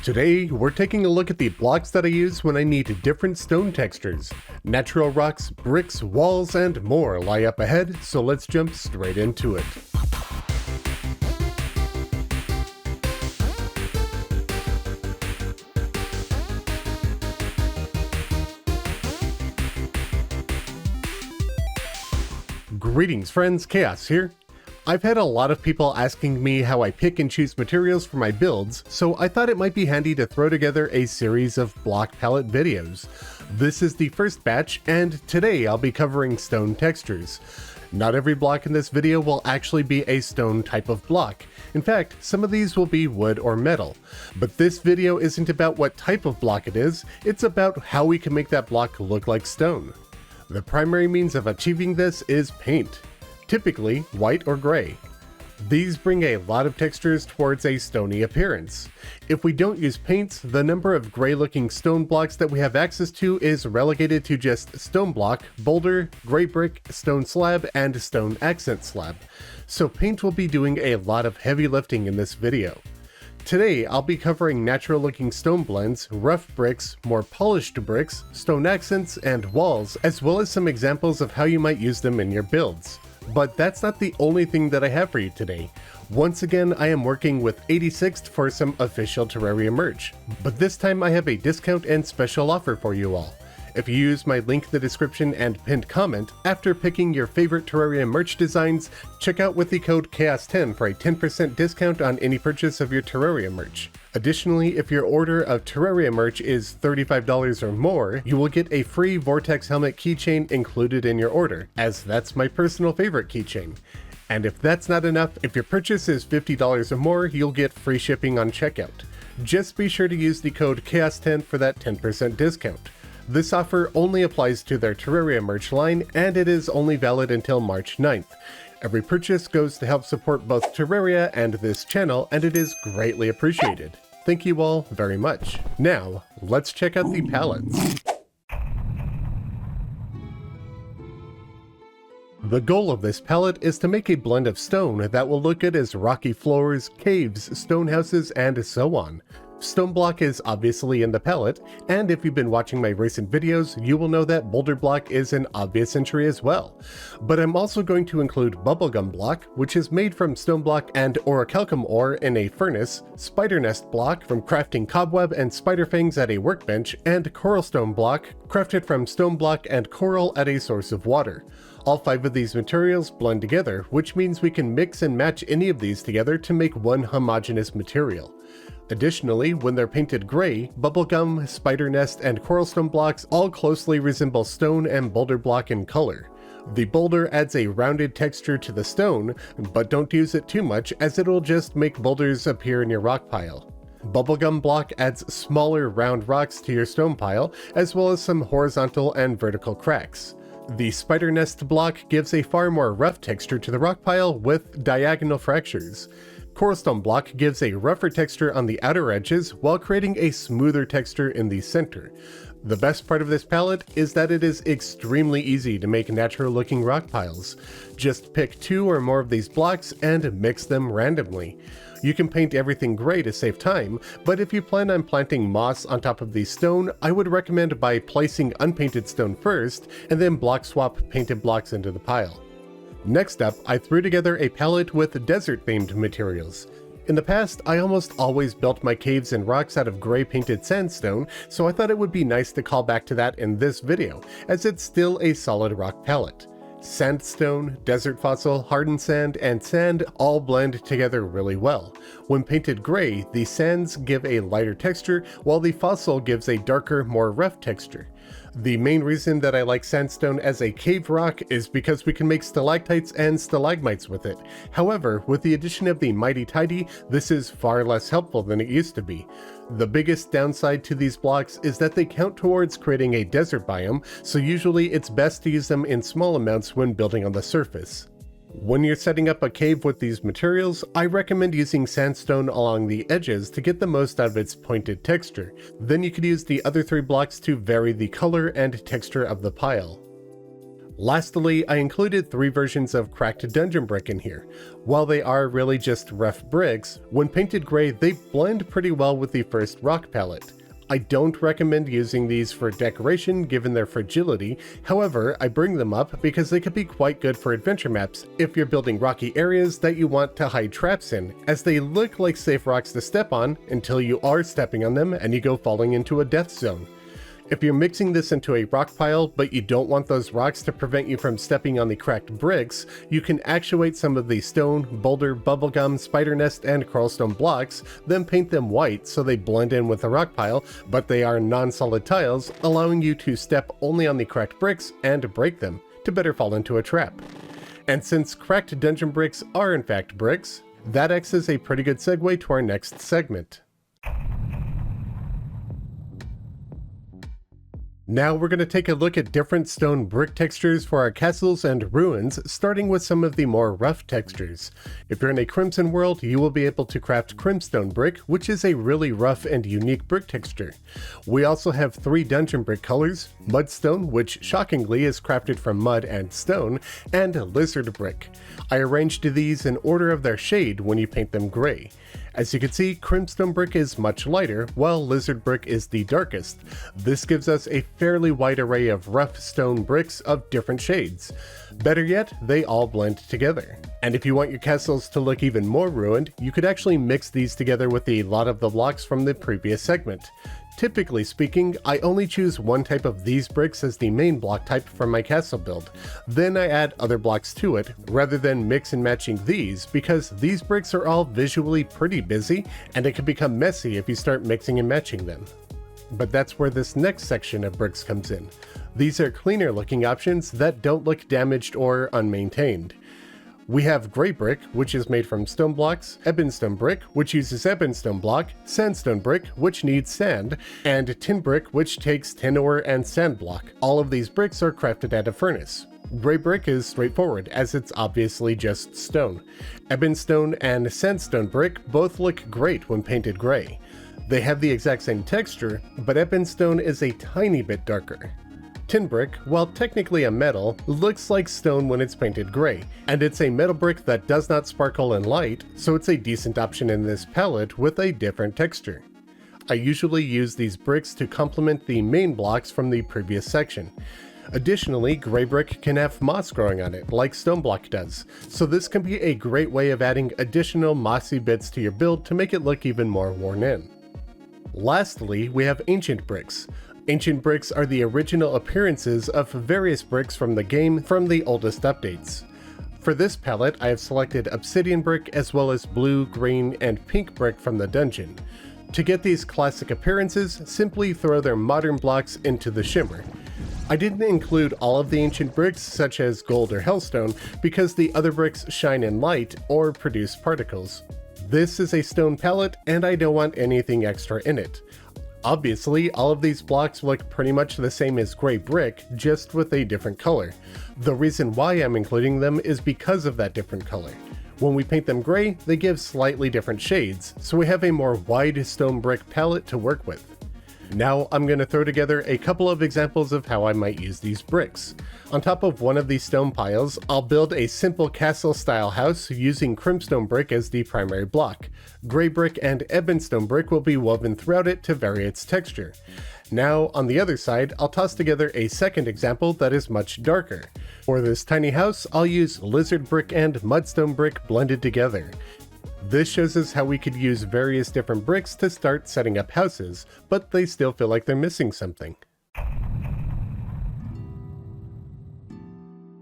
Today, we're taking a look at the blocks that I use when I need different stone textures. Natural rocks, bricks, walls, and more lie up ahead, so let's jump straight into it. Greetings friends, Khaios here. I've had a lot of people asking me how I pick and choose materials for my builds, so I thought it might be handy to throw together a series of block palette videos. This is the first batch, and today I'll be covering stone textures. Not every block in this video will actually be a stone type of block. In fact, some of these will be wood or metal. But this video isn't about what type of block it is, it's about how we can make that block look like stone. The primary means of achieving this is paint. Typically white or gray. These bring a lot of textures towards a stony appearance. If we don't use paints, the number of gray looking stone blocks that we have access to is relegated to just stone block, boulder, gray brick, stone slab, and stone accent slab. So paint will be doing a lot of heavy lifting in this video. Today, I'll be covering natural looking stone blends, rough bricks, more polished bricks, stone accents, and walls, as well as some examples of how you might use them in your builds. But that's not the only thing that I have for you today. Once again, I am working with 86th for some official Terraria merch, but this time I have a discount and special offer for you all. If you use my link in the description and pinned comment, after picking your favorite Terraria merch designs, check out with the code Khaios10 for a 10% discount on any purchase of your Terraria merch. Additionally, if your order of Terraria merch is $35 or more, you will get a free Vortex helmet keychain included in your order, as that's my personal favorite keychain. And if that's not enough, if your purchase is $50 or more, you'll get free shipping on checkout. Just be sure to use the code Khaios10 for that 10% discount. This offer only applies to their Terraria merch line, and it is only valid until March 9th. Every purchase goes to help support both Terraria and this channel, and it is greatly appreciated. Thank you all very much. Now, let's check out the palettes. The goal of this palette is to make a blend of stone that will look good as rocky floors, caves, stone houses, and so on. Stone block is obviously in the palette, and if you've been watching my recent videos, you will know that boulder block is an obvious entry as well. But I'm also going to include bubblegum block, which is made from stone block and orichalcum ore in a furnace, spider nest block from crafting cobweb and spider fangs at a workbench, and coral stone block, crafted from stone block and coral at a source of water. All 5 of these materials blend together, which means we can mix and match any of these together to make one homogeneous material. Additionally, when they're painted gray, bubblegum, spider nest, and coral stone blocks all closely resemble stone and boulder block in color. The boulder adds a rounded texture to the stone, but don't use it too much as it'll just make boulders appear in your rock pile. Bubblegum block adds smaller round rocks to your stone pile, as well as some horizontal and vertical cracks. The spider nest block gives a far more rough texture to the rock pile with diagonal fractures. Coral stone block gives a rougher texture on the outer edges while creating a smoother texture in the center. The best part of this palette is that it is extremely easy to make natural looking rock piles. Just pick 2 or more of these blocks and mix them randomly. You can paint everything gray to save time, but if you plan on planting moss on top of the stone, I would recommend by placing unpainted stone first and then block swap painted blocks into the pile. Next up, I threw together a palette with desert-themed materials. In the past, I almost always built my caves and rocks out of gray painted sandstone, so I thought it would be nice to call back to that in this video, as it's still a solid rock palette. Sandstone, desert fossil, hardened sand, and sand all blend together really well. When painted gray, the sands give a lighter texture, while the fossil gives a darker, more rough texture. The main reason that I like sandstone as a cave rock is because we can make stalactites and stalagmites with it. However, with the addition of the Mighty Tidy, this is far less helpful than it used to be. The biggest downside to these blocks is that they count towards creating a desert biome, so usually it's best to use them in small amounts when building on the surface. When you're setting up a cave with these materials, I recommend using sandstone along the edges to get the most out of its pointed texture. Then you could use the other 3 blocks to vary the color and texture of the pile. Lastly, I included 3 versions of cracked dungeon brick in here. While they are really just rough bricks, when painted gray they blend pretty well with the first rock palette. I don't recommend using these for decoration given their fragility, however I bring them up because they could be quite good for adventure maps if you're building rocky areas that you want to hide traps in, as they look like safe rocks to step on until you are stepping on them and you go falling into a death zone. If you're mixing this into a rock pile, but you don't want those rocks to prevent you from stepping on the cracked bricks, you can actuate some of the stone, boulder, bubblegum, spider nest, and crawlstone blocks, then paint them white so they blend in with the rock pile, but they are non-solid tiles, allowing you to step only on the cracked bricks and break them, to better fall into a trap. And since cracked dungeon bricks are in fact bricks, that acts as a pretty good segue to our next segment. Now we're going to take a look at different stone brick textures for our castles and ruins, starting with some of the more rough textures. If you're in a Crimson world, you will be able to craft Crimstone brick, which is a really rough and unique brick texture. We also have 3 dungeon brick colors: Mudstone, which shockingly is crafted from mud and stone, and Lizard brick. I arranged these in order of their shade when you paint them gray. As you can see, Crimstone brick is much lighter, while Lizard brick is the darkest. This gives us a fairly wide array of rough stone bricks of different shades. Better yet, they all blend together. And if you want your castles to look even more ruined, you could actually mix these together with a lot of the blocks from the previous segment. Typically speaking, I only choose one type of these bricks as the main block type for my castle build. Then I add other blocks to it, rather than mix and matching these, because these bricks are all visually pretty busy, and it can become messy if you start mixing and matching them. But that's where this next section of bricks comes in. These are cleaner looking options that don't look damaged or unmaintained. We have Gray brick, which is made from stone blocks, Ebonstone brick, which uses Ebonstone block, Sandstone brick, which needs sand, and Tin brick, which takes tin ore and sand block. All of these bricks are crafted at a furnace. Gray brick is straightforward, as it's obviously just stone. Ebonstone and Sandstone brick both look great when painted gray. They have the exact same texture, but Ebonstone is a tiny bit darker. Tin brick, while technically a metal, looks like stone when it's painted gray, and it's a metal brick that does not sparkle in light, so it's a decent option in this palette with a different texture. I usually use these bricks to complement the main blocks from the previous section. Additionally, gray brick can have moss growing on it, like stone block does, so this can be a great way of adding additional mossy bits to your build to make it look even more worn in. Lastly, we have ancient bricks. Ancient bricks are the original appearances of various bricks from the game from the oldest updates. For this palette, I have selected obsidian brick as well as blue, green, and pink brick from the dungeon. To get these classic appearances, simply throw their modern blocks into the shimmer. I didn't include all of the ancient bricks such as gold or hellstone because the other bricks shine in light or produce particles. This is a stone palette and I don't want anything extra in it. Obviously, all of these blocks look pretty much the same as gray brick, just with a different color. The reason why I'm including them is because of that different color. When we paint them gray, they give slightly different shades, so we have a more wide stone brick palette to work with. Now I'm going to throw together a couple of examples of how I might use these bricks. On top of one of these stone piles, I'll build a simple castle style house using Crimstone brick as the primary block. Gray brick and Ebonstone brick will be woven throughout it to vary its texture. Now on the other side, I'll toss together a second example that is much darker. For this tiny house, I'll use Lizard brick and Mudstone brick blended together. This shows us how we could use various different bricks to start setting up houses, but they still feel like they're missing something.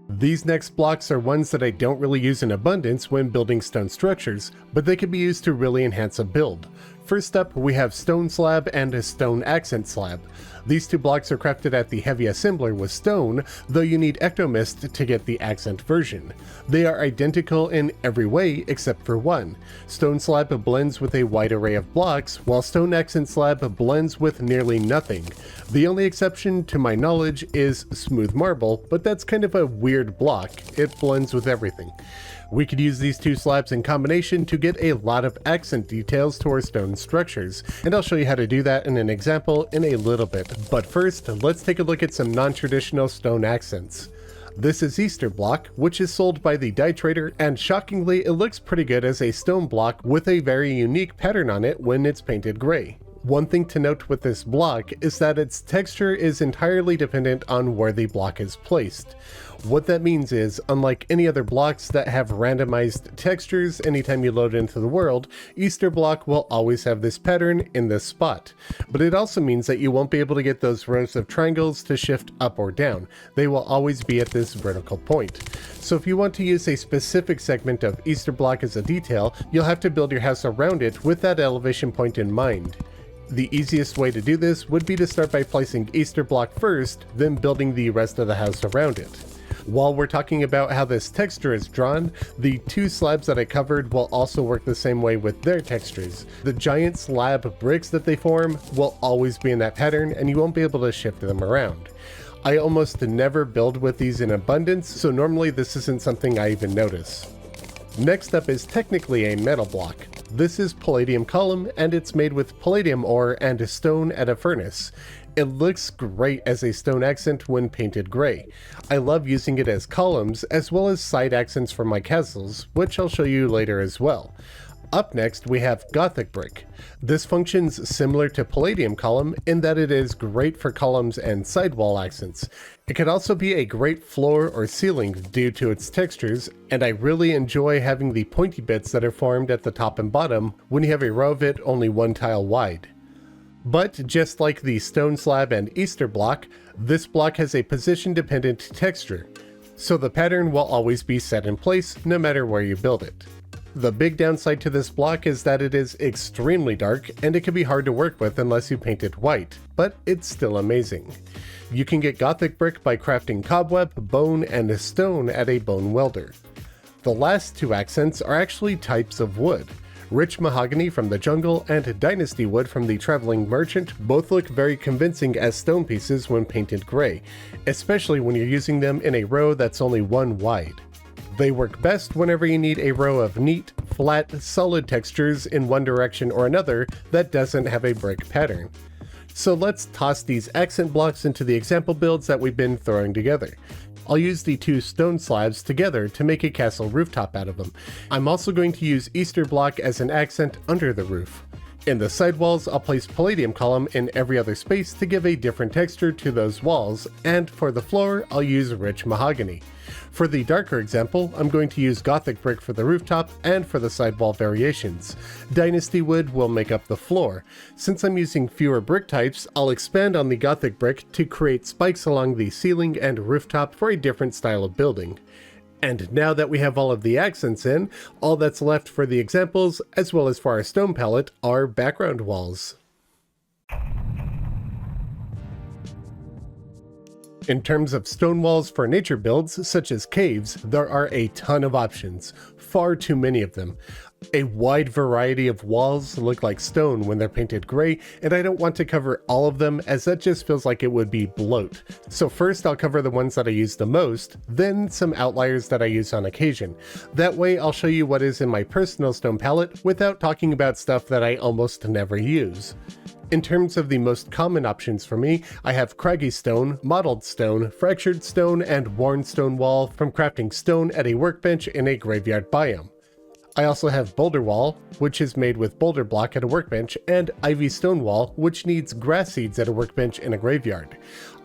These next blocks are ones that I don't really use in abundance when building stone structures, but they can be used to really enhance a build. First up, we have stone slab and a stone accent slab. These two blocks are crafted at the heavy assembler with stone, though you need ectomist to get the accent version. They are identical in every way except for one. Stone slab blends with a wide array of blocks, while stone accent slab blends with nearly nothing. The only exception to my knowledge is smooth marble, but that's kind of a weird block. It blends with everything. We could use these two slabs in combination to get a lot of accent details to our stone structures, and I'll show you how to do that in an example in a little bit. But first, let's take a look at some non-traditional stone accents. This is Easter block, which is sold by the dye trader, and shockingly it looks pretty good as a stone block with a very unique pattern on it when it's painted gray. One thing to note with this block is that its texture is entirely dependent on where the block is placed. What that means is, unlike any other blocks that have randomized textures anytime you load into the world, Easter block will always have this pattern in this spot. But it also means that you won't be able to get those rows of triangles to shift up or down. They will always be at this vertical point. So if you want to use a specific segment of Easter block as a detail, you'll have to build your house around it with that elevation point in mind. The easiest way to do this would be to start by placing Easter block first, then building the rest of the house around it. While we're talking about how this texture is drawn, the two slabs that I covered will also work the same way with their textures. The giant slab bricks that they form will always be in that pattern, and you won't be able to shift them around. I almost never build with these in abundance, so normally this isn't something I even notice. Next up is technically a metal block. This is palladium column, and it's made with palladium ore and a stone at a furnace. It looks great as a stone accent when painted gray. I love using it as columns as well as side accents for my castles, which I'll show you later as well. Up next we have Gothic brick. This functions similar to palladium column in that it is great for columns and sidewall accents. It could also be a great floor or ceiling due to its textures, and I really enjoy having the pointy bits that are formed at the top and bottom when you have a row of it only one tile wide. But just like the stone slab and Easter block, this block has a position-dependent texture, so the pattern will always be set in place no matter where you build it. The big downside to this block is that it is extremely dark and it can be hard to work with unless you paint it white, but it's still amazing. You can get Gothic brick by crafting cobweb, bone, and stone at a bone welder. The last two accents are actually types of wood. Rich mahogany from the jungle and dynasty wood from the traveling merchant both look very convincing as stone pieces when painted gray, especially when you're using them in a row that's only one wide. They work best whenever you need a row of neat, flat, solid textures in one direction or another that doesn't have a brick pattern. So let's toss these accent blocks into the example builds that we've been throwing together. I'll use the two stone slabs together to make a castle rooftop out of them. I'm also going to use Easter block as an accent under the roof. In the sidewalls, I'll place palladium column in every other space to give a different texture to those walls, and for the floor, I'll use rich mahogany. For the darker example, I'm going to use Gothic brick for the rooftop and for the sidewall variations. Dynasty wood will make up the floor. Since I'm using fewer brick types, I'll expand on the Gothic brick to create spikes along the ceiling and rooftop for a different style of building. And now that we have all of the accents in, all that's left for the examples, as well as for our stone palette, are background walls. In terms of stone walls for nature builds, such as caves, there are a ton of options, far too many of them. A wide variety of walls look like stone when they're painted gray, and I don't want to cover all of them as that just feels like it would be bloat. So first I'll cover the ones that I use the most, then some outliers that I use on occasion. That way I'll show you what is in my personal stone palette without talking about stuff that I almost never use. In terms of the most common options for me, I have craggy stone, mottled stone, fractured stone, and worn stone wall from crafting stone at a workbench in a graveyard biome. I also have boulder wall, which is made with boulder block at a workbench, and ivy stone wall, which needs grass seeds at a workbench in a graveyard.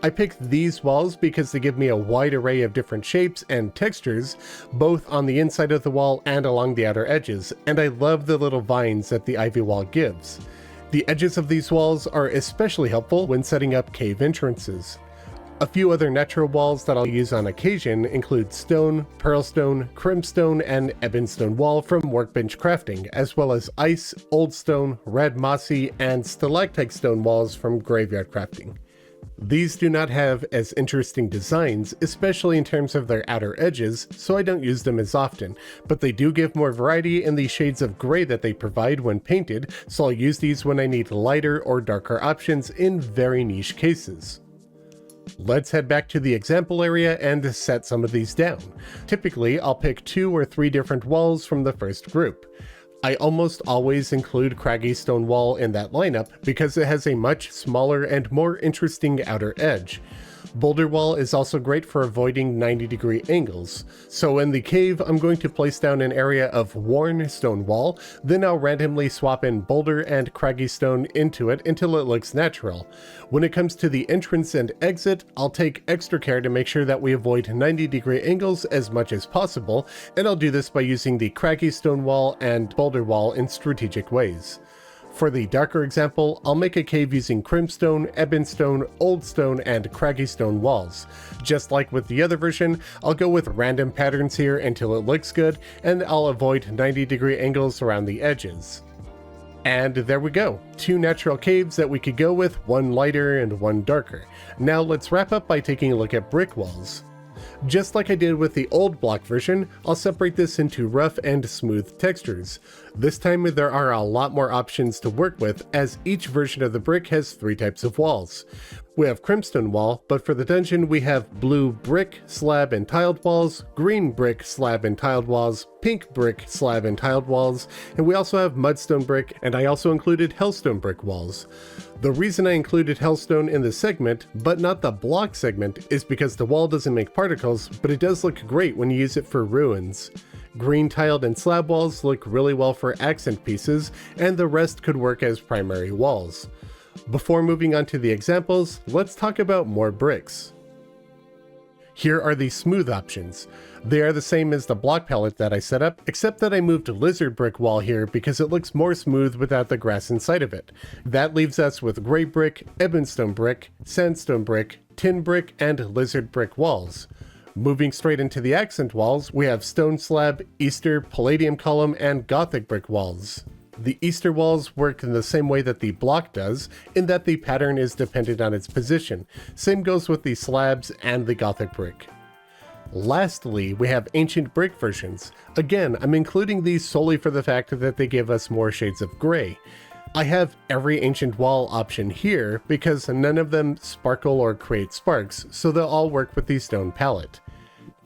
I picked these walls because they give me a wide array of different shapes and textures, both on the inside of the wall and along the outer edges, and I love the little vines that the ivy wall gives. The edges of these walls are especially helpful when setting up cave entrances. A few other natural walls that I'll use on occasion include stone, pearlstone, crimstone, and ebonstone wall from workbench crafting, as well as ice, old stone, red mossy, and stalactite stone walls from graveyard crafting. These do not have as interesting designs, especially in terms of their outer edges, so I don't use them as often, but they do give more variety in the shades of gray that they provide when painted, so I'll use these when I need lighter or darker options in very niche cases. Let's head back to the example area and set some of these down. Typically, I'll pick 2 or 3 different walls from the first group. I almost always include craggy stone wall in that lineup because it has a much smaller and more interesting outer edge. Boulder wall is also great for avoiding 90-degree angles. So in the cave, I'm going to place down an area of worn stone wall, then I'll randomly swap in boulder and craggy stone into it until it looks natural. When it comes to the entrance and exit, I'll take extra care to make sure that we avoid 90-degree angles as much as possible, and I'll do this by using the craggy stone wall and boulder wall in strategic ways. For the darker example, I'll make a cave using crimstone, ebonstone, oldstone, and craggy stone walls. Just like with the other version, I'll go with random patterns here until it looks good, and I'll avoid 90-degree angles around the edges. And there we go, 2 natural caves that we could go with, one lighter and one darker. Now let's wrap up by taking a look at brick walls. Just like I did with the old block version, I'll separate this into rough and smooth textures. This time there are a lot more options to work with, as each version of the brick has 3 types of walls. We have crimstone wall, but for the dungeon we have blue brick, slab, and tiled walls, green brick, slab, and tiled walls, pink brick, slab, and tiled walls, and we also have mudstone brick, and I also included hellstone brick walls. The reason I included hellstone in the segment, but not the block segment, is because the wall doesn't make particles, but it does look great when you use it for ruins. Green tiled and slab walls look really well for accent pieces, and the rest could work as primary walls. Before moving on to the examples, let's talk about more bricks. Here are the smooth options. They are the same as the block palette that I set up, except that I moved lizard brick wall here because it looks more smooth without the grass inside of it. That leaves us with gray brick, ebonstone brick, sandstone brick, tin brick, and lizard brick walls. Moving straight into the accent walls, we have stone slab, Easter, palladium column, and gothic brick walls. The Easter walls work in the same way that the block does, in that the pattern is dependent on its position. Same goes with the slabs and the gothic brick. Lastly, we have ancient brick versions. Again, I'm including these solely for the fact that they give us more shades of gray. I have every ancient wall option here because none of them sparkle or create sparks, so they'll all work with the stone palette.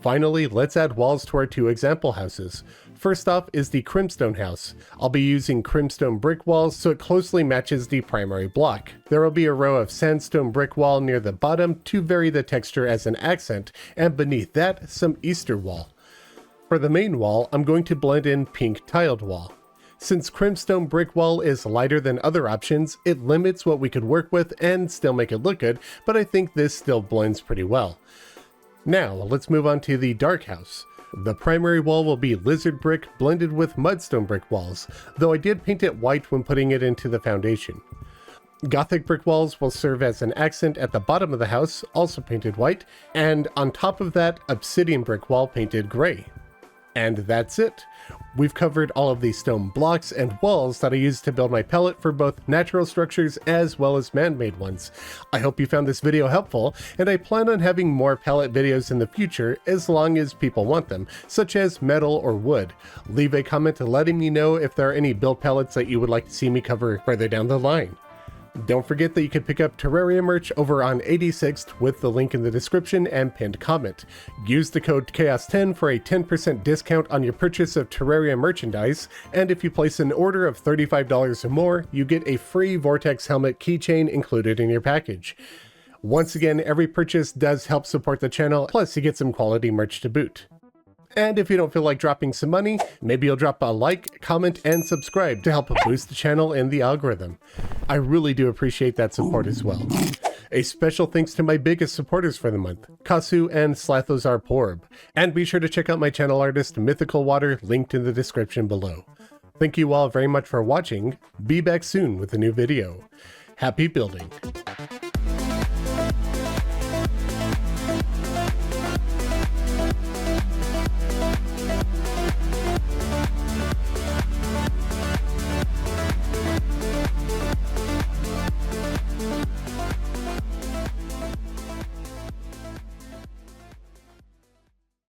Finally, let's add walls to our 2 example houses. First off is the crimstone house. I'll be using crimstone brick walls so it closely matches the primary block. There will be a row of sandstone brick wall near the bottom to vary the texture as an accent, and beneath that, some Easter wall. For the main wall, I'm going to blend in pink tiled wall. Since crimstone brick wall is lighter than other options, it limits what we could work with and still make it look good, but I think this still blends pretty well. Now, let's move on to the dark house. The primary wall will be lizard brick blended with mudstone brick walls, though I did paint it white when putting it into the foundation. Gothic brick walls will serve as an accent at the bottom of the house, also painted white, and on top of that, obsidian brick wall painted gray. And that's it. We've covered all of the stone blocks and walls that I used to build my palette for both natural structures as well as man-made ones. I hope you found this video helpful, and I plan on having more palette videos in the future as long as people want them, such as metal or wood. Leave a comment letting me know if there are any build palettes that you would like to see me cover further down the line. Don't forget that you can pick up Terraria merch over on 86th with the link in the description and pinned comment. Use the code Khaios10 for a 10% discount on your purchase of Terraria merchandise, and if you place an order of $35 or more, you get a free Vortex helmet keychain included in your package. Once again, every purchase does help support the channel, plus you get some quality merch to boot. And if you don't feel like dropping some money, maybe you'll drop a like, comment, and subscribe to help boost the channel and the algorithm. I really do appreciate that support as well. A special thanks to my biggest supporters for the month, Kasu and Slathozar Powerup. And be sure to check out my channel artist MythicalWater, linked in the description below. Thank you all very much for watching. Be back soon with a new video. Happy building!